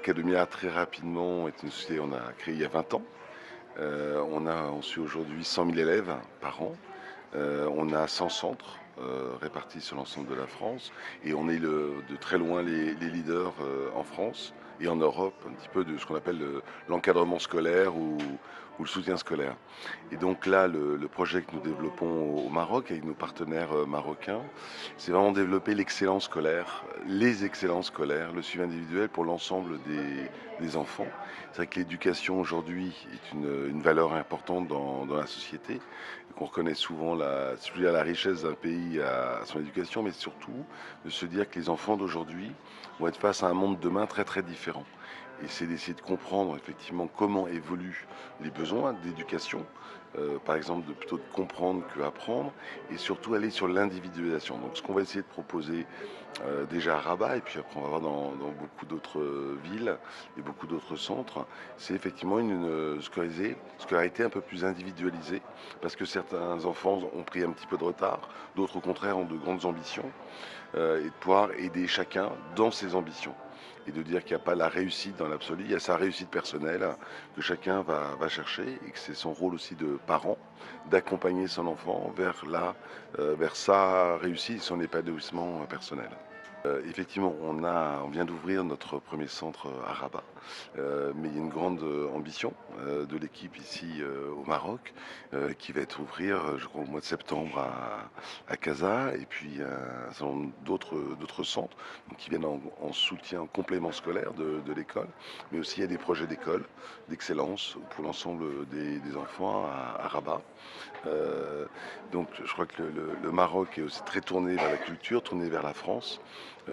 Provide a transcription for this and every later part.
Academia, très rapidement, est une société qu'on a créée il y a 20 ans. On suit aujourd'hui 100 000 élèves par an. On a 100 centres répartis sur l'ensemble de la France et on est de très loin les leaders en France et en Europe, un petit peu de ce qu'on appelle l'encadrement scolaire ou le soutien scolaire. Et donc là, le projet que nous développons au Maroc avec nos partenaires marocains, c'est vraiment développer l'excellence scolaire, les excellences scolaires, le suivi individuel pour l'ensemble des enfants. C'est vrai que l'éducation aujourd'hui est une valeur importante dans la société, qu'on reconnaît souvent la richesse d'un pays à son éducation, mais surtout de se dire que les enfants d'aujourd'hui vont être face à un monde demain très très différent. Et c'est d'essayer de comprendre effectivement comment évoluent les besoins d'éducation, par exemple plutôt de comprendre que apprendre, et surtout aller sur l'individualisation. Donc ce qu'on va essayer de proposer déjà à Rabat, et puis après on va voir dans beaucoup d'autres villes et beaucoup d'autres centres, c'est effectivement une scolarité un peu plus individualisée, parce que certains enfants ont pris un petit peu de retard, d'autres au contraire ont de grandes ambitions, et de pouvoir aider chacun dans ses ambitions. Et de dire qu'il n'y a pas la réussite dans l'absolu, il y a sa réussite personnelle que chacun va chercher et que c'est son rôle aussi de parent d'accompagner son enfant vers sa réussite, son épanouissement personnel. Effectivement, on vient d'ouvrir notre premier centre à Rabat, mais il y a une grande ambition de l'équipe ici au Maroc qui va être ouvrir, je crois, au mois de septembre à Casa, et puis un certain nombre d'autres centres donc, qui viennent en soutien, en complément scolaire de l'école, mais aussi il y a des projets d'école, d'excellence pour l'ensemble des enfants à Rabat. Euh, donc je crois que le Maroc est aussi très tourné vers la culture, tourné vers la France.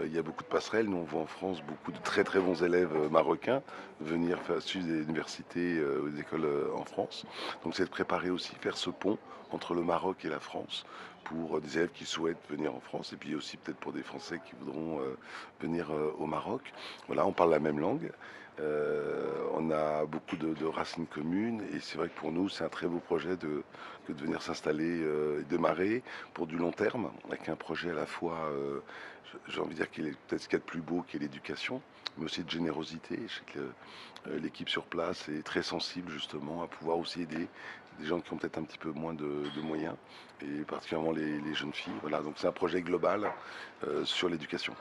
Il y a beaucoup de passerelles. Nous, on voit en France beaucoup de très très bons élèves marocains venir suivre des universités, des écoles en France. Donc c'est de préparer aussi, faire ce pont entre le Maroc et la France pour des élèves qui souhaitent venir en France et puis aussi peut-être pour des Français qui voudront venir au Maroc. Voilà, on parle la même langue. On a beaucoup de racines communes et c'est vrai que pour nous c'est un très beau projet que de venir s'installer et démarrer pour du long terme avec un projet à la fois, j'ai envie de dire qu'il est peut-être ce qu'il y a de plus beau qui est l'éducation, mais aussi de générosité. Je sais que l'équipe sur place est très sensible justement à pouvoir aussi aider des gens qui ont peut-être un petit peu moins de moyens et particulièrement les jeunes filles. Voilà, donc c'est un projet global sur l'éducation.